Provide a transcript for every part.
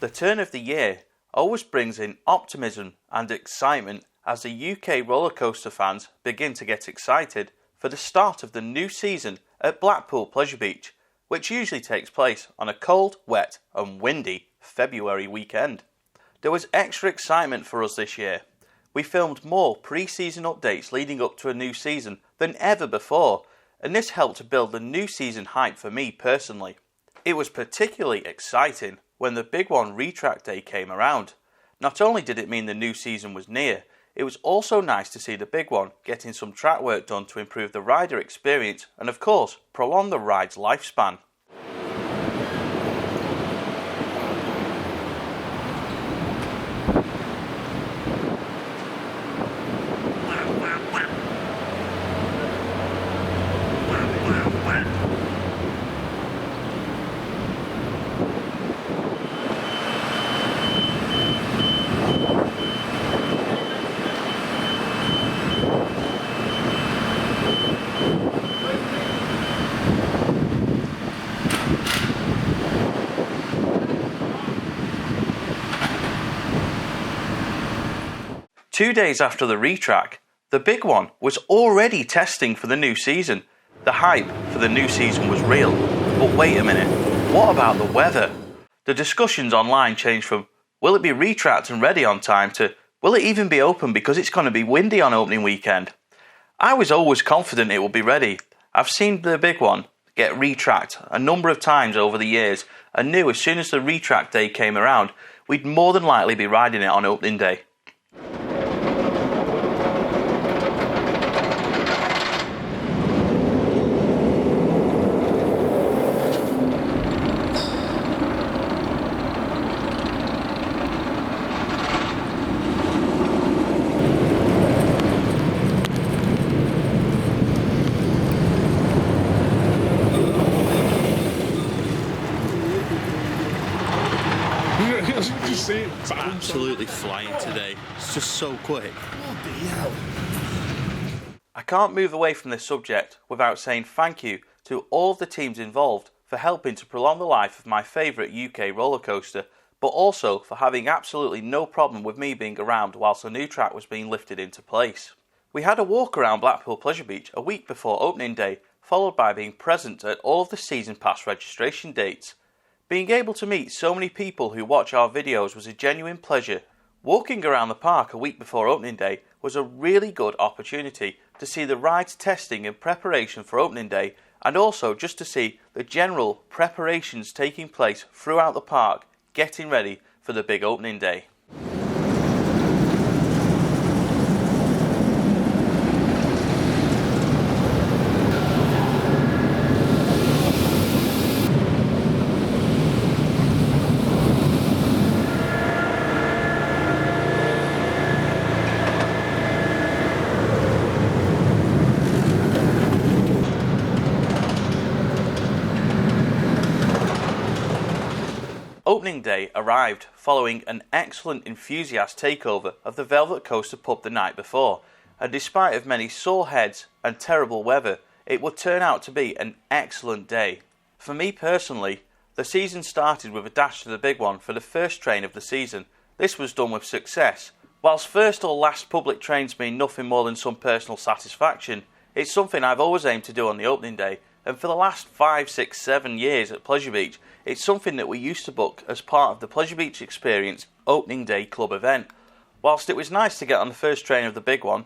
The turn of the year always brings in optimism and excitement as the UK roller coaster fans begin to get excited for the start of the new season at Blackpool Pleasure Beach, which usually takes place on a cold, wet and windy February weekend. There was extra excitement for us this year. We filmed more pre-season updates leading up to a new season than ever before, and this helped to build the new season hype for me personally. It was particularly exciting when the Big One retrack day came around. Not only did it mean the new season was near, it was also nice to see the Big One getting some track work done to improve the rider experience and of course prolong the ride's lifespan. Two days after the retrack, the Big One was already testing for the new season. The hype for the new season was real. But wait a minute, what about the weather? The discussions online changed from, will it be retracked and ready on time to, will it even be open because it's going to be windy on opening weekend? I was always confident it would be ready. I've seen the Big One get retracked a number of times over the years and knew as soon as the retrack day came around, we'd more than likely be riding it on opening day. It's absolutely flying today. It's just so quick. I can't move away from this subject without saying thank you to all of the teams involved for helping to prolong the life of my favourite UK roller coaster, but also for having absolutely no problem with me being around whilst the new track was being lifted into place. We had a walk around Blackpool Pleasure Beach a week before opening day, followed by being present at all of the season pass registration dates. Being able to meet so many people who watch our videos was a genuine pleasure. Walking around the park a week before opening day was a really good opportunity to see the rides testing in preparation for opening day and also just to see the general preparations taking place throughout the park, getting ready for the big opening day. Opening day arrived following an excellent enthusiast takeover of the Velvet Coaster pub the night before, and despite of many sore heads and terrible weather, it would turn out to be an excellent day. For me personally, the season started with a dash to the Big One for the first train of the season. This was done with success. Whilst first or last public trains mean nothing more than some personal satisfaction, it's something I've always aimed to do on the opening day, and for the last 5, 6, 7 years at Pleasure Beach, it's something that we used to book as part of the Pleasure Beach Experience opening day club event. Whilst it was nice to get on the first train of the Big One,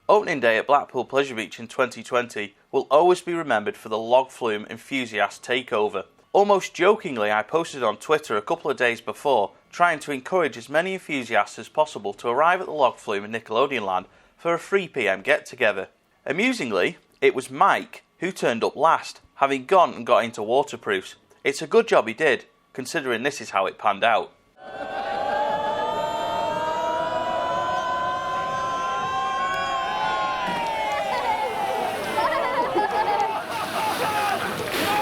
opening day at Blackpool Pleasure Beach in 2020 will always be remembered for the log flume enthusiast takeover. Almost jokingly, I posted on Twitter a couple of days before, trying to encourage as many enthusiasts as possible to arrive at the log flume in Nickelodeon Land for a 3 PM get-together. Amusingly, it was Mike who turned up last, having gone and got into waterproofs. It's a good job he did, considering this is how it panned out.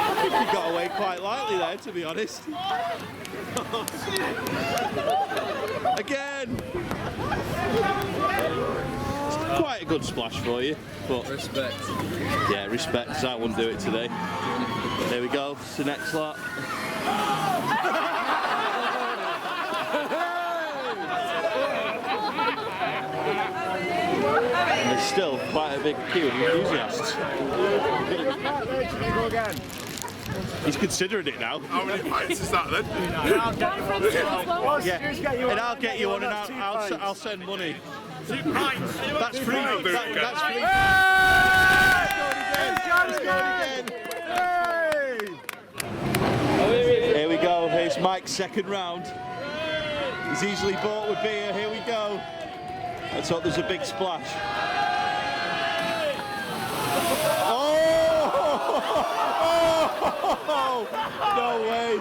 I think he got away quite lightly there, to be honest. Again! Quite a good splash for you, but Respect. yeah, respect, 'cause I wouldn't do it today. There we go, it's the next lap. still quite a big queue of enthusiasts. Go again. He's considering it now. How many pints is that then? Yeah, and I'll get you one, and I'll send money. 2 pints. That's free. That's free. Here we go. Here's Mike's second round. He's easily bought with beer. Here we go. Let's hope there's a big splash. Oh! No way!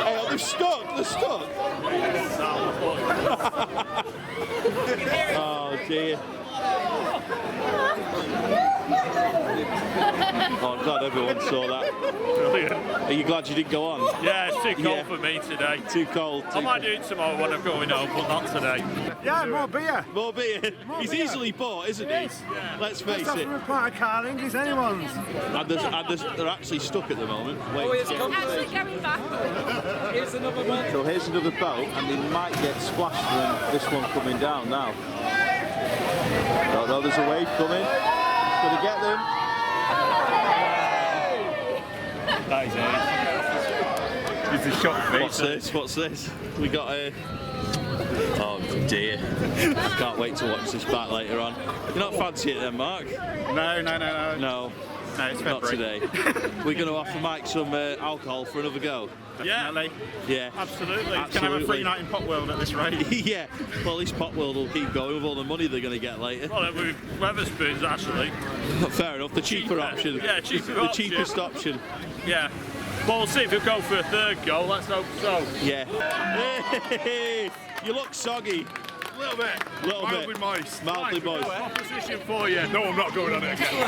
Hey, they're stuck. Oh dear. Oh, I'm glad everyone saw that. Brilliant. Are you glad you didn't go on? Yeah, it's too cold for me today. Too cold. I might do it tomorrow when I'm going home, but not today. Yeah, more beer. More beer. He's beer. easily bought, isn't he? Yeah. Let's face it. From a part of Carling, is anyone's. And they're actually stuck at the moment. Actually going back. Here's another one. So here's another boat, and they might get splashed from this one coming down now. Oh, there's a wave coming. It's going to get them. That is it. It's a shock face. What's this? We got a... Oh dear. I can't wait to watch this back later on. You're not fancy it then, Mark? No. No. No, it's Not February. today. We're going to offer Mike some alcohol for another go. Definitely. Yeah. Absolutely. Can I have a Absolutely. free night in Pot World at this rate? Yeah. Well, this Pot World will keep going with all the money they're going to get later. Well, with Weatherspoons, actually. Fair enough. The cheaper option. Yeah, cheaper The option. cheapest option. Yeah. Well, we'll see if he'll go for a third goal. Let's hope so. Yeah. Hey, you look soggy. A little bit. Mildly moist. Mildly moist. Proposition for you. No, I'm not going on it again.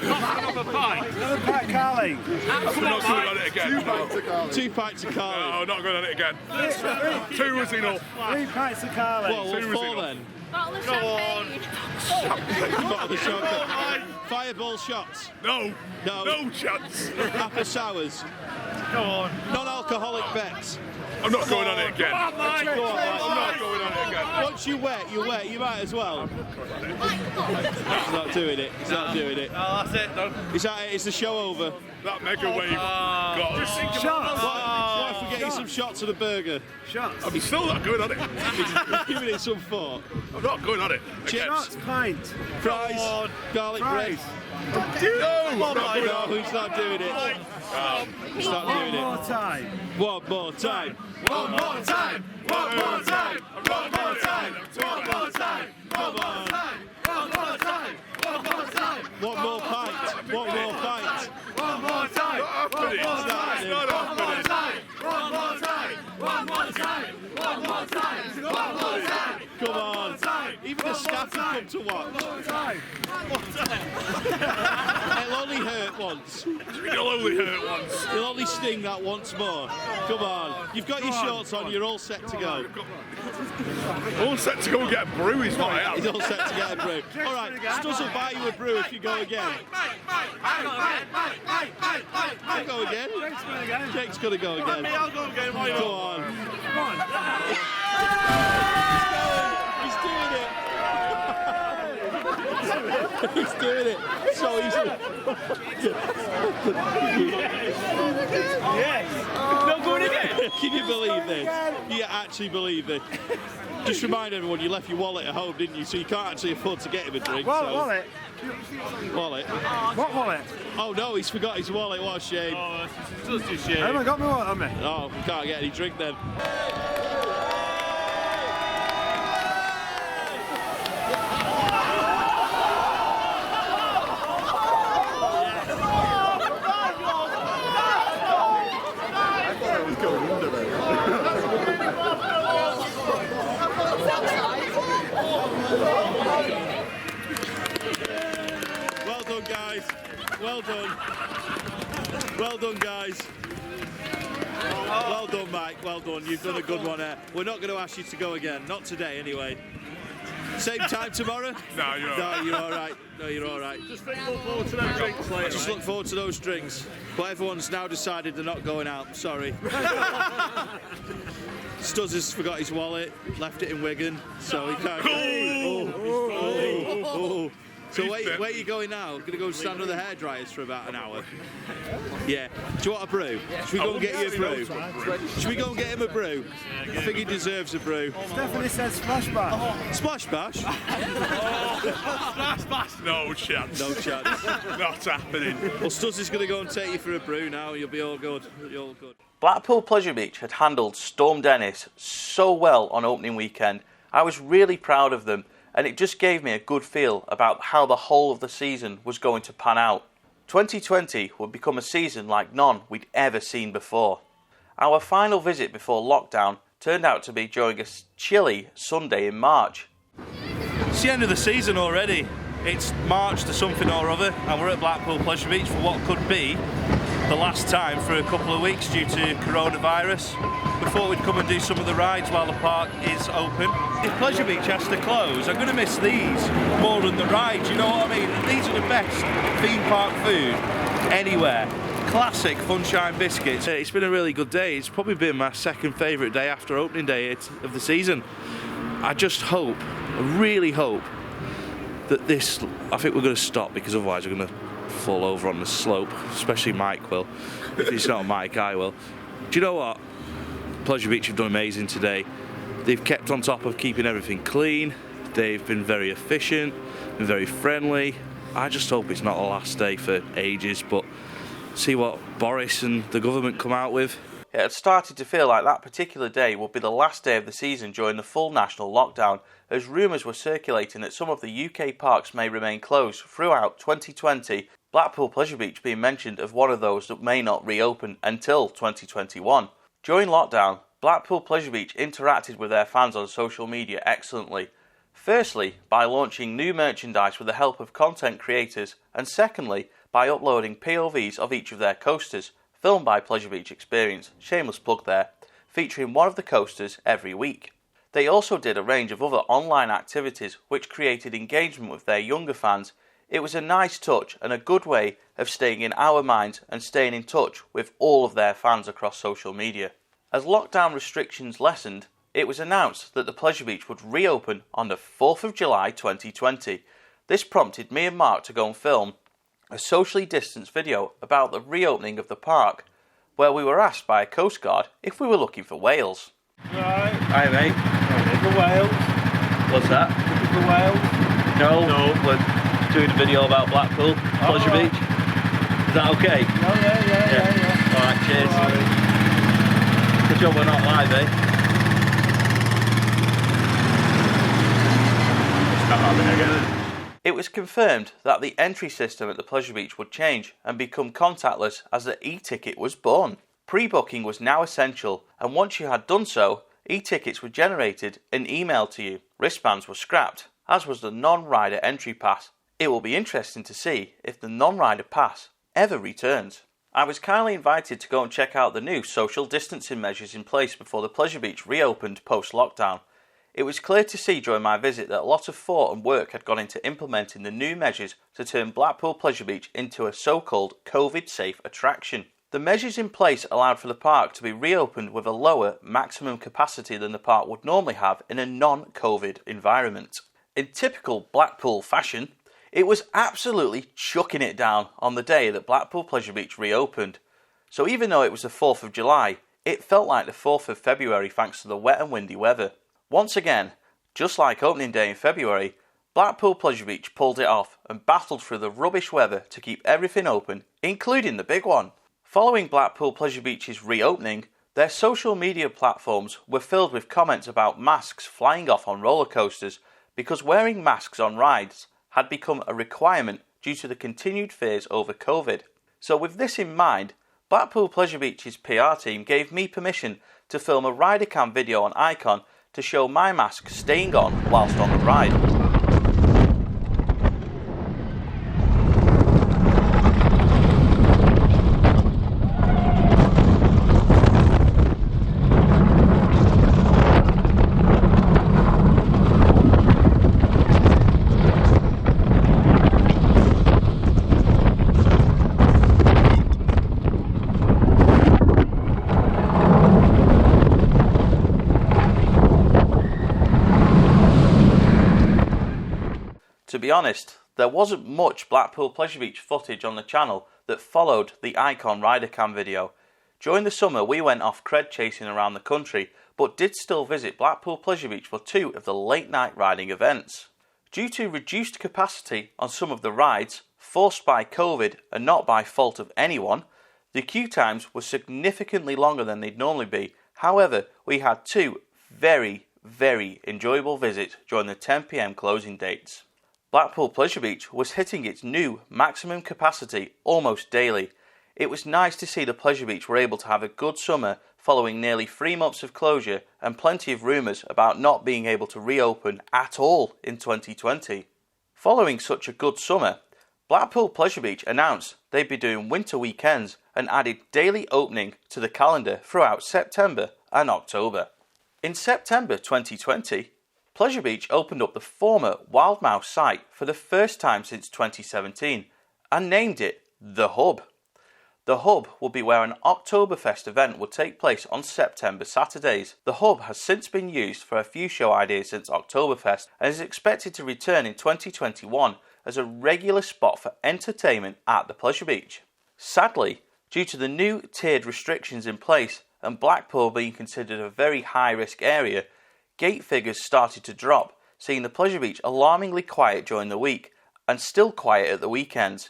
Not another pint. Another part of Carling. I'm not going on it again. 2 pints of Carling. No, not going on it again. 2 was enough. 3 pints of Carling. Well, Two what was for enough. then? Bottle of Go on. champagne. Bottle of champagne. Fireball shots. No. No. No chance. Apple sours. Go on. Non-alcoholic bets. I'm not going on it again. Go on, I'm Mike. not going on it again. Once you wet, you might as well. He's not doing it. He's not doing it. Oh, that's it. No. Is that it? Is the show over? That mega wave got us. Shots. What if we get you some shots of the burger? Shots. I'm still not going on it. Giving it some thought. I'm not going on it. Chips. Shots, pint. Fries. Garlic bread. Fries. No, I'm not going No, on it. he's not doing it. He's not doing One more it. time. One more time. One more time. One more time. One more time. One more time. Come on. One more time. One more time. One more pint. One more pint. One more time. Not happening. It's not happening. One more time. One more time. One more time. One more time. Come on. Even the staff have come to watch. It'll only hurt once. It'll only hurt once. It'll only sting that once more. Come on. You've got your shorts on. You're all set to go. All set to go and get a brew is what I He's am. all set to get a brew. All right. Stuz will buy you a brew if you go again. I'll go again. Jake's going to go again. I'll go again. Why Go not? on. Come on. He's doing it. He's doing it so easily. Yes. No going again. Can you believe this? You actually believe this? Just remind everyone you left your wallet at home, didn't you? So you can't actually afford to get him a drink. Wallet. Wallet. What wallet? Oh no, he's forgot his wallet. What a shame. Oh, it's just a I shame. haven't got my wallet on me. Oh, we can't get any drink then. Well done, guys. Well done. Well done, guys. Well done, Mike. Well done. You've done a good one there. We're not going to ask you to go again. Not today, anyway. Same time tomorrow? No, you're all right. You're all right. No, you're all right. Just look forward to them drinks later. Just look forward to those drinks. But everyone's now decided they're not going out. Sorry. Stuz has forgot his wallet, left it in Wigan, so he can't. So where are you going now? Going to go stand with the hairdryers for about an hour? Yeah. Do you want a brew? Should we go and get you a brew? Should we go and get him a brew? I think he deserves a brew. Stephanie said splash bash. Splash bash? Splash bash. No chance. No chance. Not happening. Well, Stuz is going to go and take you for a brew now. You'll be all good. You're all good. Blackpool Pleasure Beach had handled Storm Dennis so well on opening weekend. I was really proud of them, and it just gave me a good feel about how the whole of the season was going to pan out. 2020 would become a season like none we'd ever seen before. Our final visit before lockdown turned out to be during a chilly Sunday in March. It's the end of the season already. It's March to something or other, and we're at Blackpool Pleasure Beach for what could be the last time for a couple of weeks due to coronavirus. We thought we'd come and do some of the rides while the park is open. If Pleasure Beach has to close, I'm going to miss these more than the rides, you know what I mean? These are the best theme park food anywhere. Classic Funshine biscuits. It's been a really good day. It's probably been my second favourite day after opening day of the season. I just hope, I really hope, that this, I think we're going to stop because otherwise we're going to fall over on the slope, especially Mike will. If it's not Mike, I will. Do you know what? Pleasure Beach have done amazing today. They've kept on top of keeping everything clean. They've been very efficient and very friendly. I just hope it's not the last day for ages, but see what Boris and the government come out with. It had started to feel like that particular day would be the last day of the season during the full national lockdown, as rumours were circulating that some of the UK parks may remain closed throughout 2020, Blackpool Pleasure Beach being mentioned as one of those that may not reopen until 2021. During lockdown, Blackpool Pleasure Beach interacted with their fans on social media excellently. Firstly, by launching new merchandise with the help of content creators, and secondly, by uploading POVs of each of their coasters, filmed by Pleasure Beach Experience, shameless plug there, featuring one of the coasters every week. They also did a range of other online activities which created engagement with their younger fans. It was a nice touch and a good way of staying in our minds and staying in touch with all of their fans across social media. As lockdown restrictions lessened, it was announced that the Pleasure Beach would reopen on the 4th of July 2020. This prompted me and Mark to go and film a socially distanced video about the reopening of the park, where we were asked by a Coast Guard if we were looking for whales. Right. Hi mate. For Wales. What's that? For Wales. No, we're doing a video about Blackpool Pleasure Beach. Is that okay? Oh yeah. Alright, cheers. Good job we're not live, eh? It's not happening again. It was confirmed that the entry system at the Pleasure Beach would change and become contactless as the e-ticket was born. Pre-booking was now essential, and once you had done so, e-tickets were generated and emailed to you. Wristbands were scrapped, as was the non-rider entry pass. It will be interesting to see if the non-rider pass ever returns. I was kindly invited to go and check out the new social distancing measures in place before the Pleasure Beach reopened post-lockdown. It was clear to see during my visit that a lot of thought and work had gone into implementing the new measures to turn Blackpool Pleasure Beach into a so-called COVID-safe attraction. The measures in place allowed for the park to be reopened with a lower maximum capacity than the park would normally have in a non-COVID environment. In typical Blackpool fashion, it was absolutely chucking it down on the day that Blackpool Pleasure Beach reopened. So even though it was the 4th of July, it felt like the 4th of February thanks to the wet and windy weather. Once again, just like opening day in February, Blackpool Pleasure Beach pulled it off and battled through the rubbish weather to keep everything open, including the big one. Following Blackpool Pleasure Beach's reopening, their social media platforms were filled with comments about masks flying off on roller coasters because wearing masks on rides had become a requirement due to the continued fears over COVID. So with this in mind, Blackpool Pleasure Beach's PR team gave me permission to film a rider cam video on Icon to show my mask staying on whilst on the ride. To be honest, there wasn't much Blackpool Pleasure Beach footage on the channel that followed the Icon Rider Cam video. During the summer we went off cred chasing around the country, but did still visit Blackpool Pleasure Beach for 2 of the late night riding events. Due to reduced capacity on some of the rides, forced by COVID and not by fault of anyone, the queue times were significantly longer than they'd normally be. However, we had 2 very enjoyable visits during the 10 PM closing dates. Blackpool Pleasure Beach was hitting its new maximum capacity almost daily. It was nice to see the Pleasure Beach were able to have a good summer following nearly 3 months of closure and plenty of rumours about not being able to reopen at all in 2020. Following such a good summer, Blackpool Pleasure Beach announced they'd be doing winter weekends and added daily opening to the calendar throughout September and October. In September 2020, Pleasure Beach opened up the former Wild Mouse site for the first time since 2017 and named it The Hub. The Hub will be where an Oktoberfest event will take place on September Saturdays. The Hub has since been used for a few show ideas since Oktoberfest and is expected to return in 2021 as a regular spot for entertainment at the Pleasure Beach. Sadly, due to the new tiered restrictions in place and Blackpool being considered a very high-risk area, gate figures started to drop, seeing the Pleasure Beach alarmingly quiet during the week and still quiet at the weekends.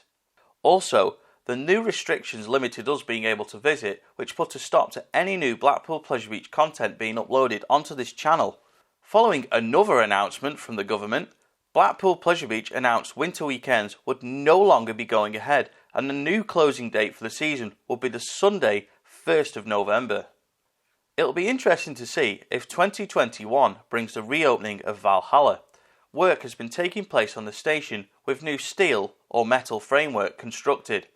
Also, the new restrictions limited us being able to visit, which put a stop to any new Blackpool Pleasure Beach content being uploaded onto this channel. Following another announcement from the government, Blackpool Pleasure Beach announced winter weekends would no longer be going ahead and the new closing date for the season would be the Sunday 1st of November. It'll be interesting to see if 2021 brings the reopening of Valhalla. Work has been taking place on the station with new steel or metal framework constructed.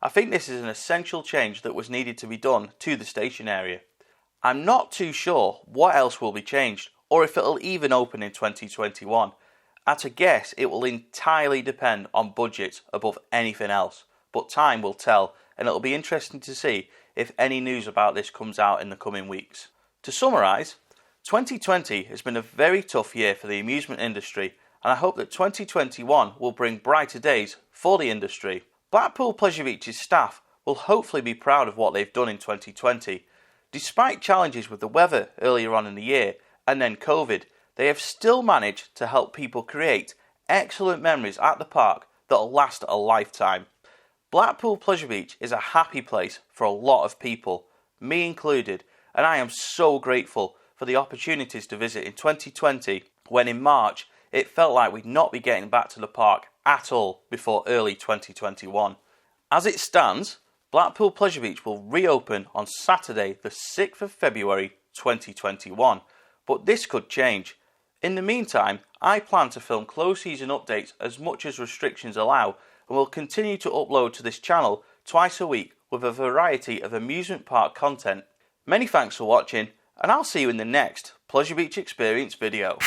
I think this is an essential change that was needed to be done to the station area. I'm not too sure what else will be changed or if it'll even open in 2021. At a guess, it will entirely depend on budgets above anything else, but time will tell and it'll be interesting to see if any news about this comes out in the coming weeks. To summarise, 2020 has been a very tough year for the amusement industry and I hope that 2021 will bring brighter days for the industry. Blackpool Pleasure Beach's staff will hopefully be proud of what they've done in 2020. Despite challenges with the weather earlier on in the year and then COVID, they have still managed to help people create excellent memories at the park that'll last a lifetime. Blackpool Pleasure Beach is a happy place for a lot of people, me included, and I am so grateful for the opportunities to visit in 2020 when in March it felt like we'd not be getting back to the park at all before early 2021. As it stands, Blackpool Pleasure Beach will reopen on Saturday the 6th of February 2021, but this could change. In the meantime, I plan to film close season updates as much as restrictions allow and will continue to upload to this channel twice a week with a variety of amusement park content. Many thanks for watching and I'll see you in the next Pleasure Beach Experience video.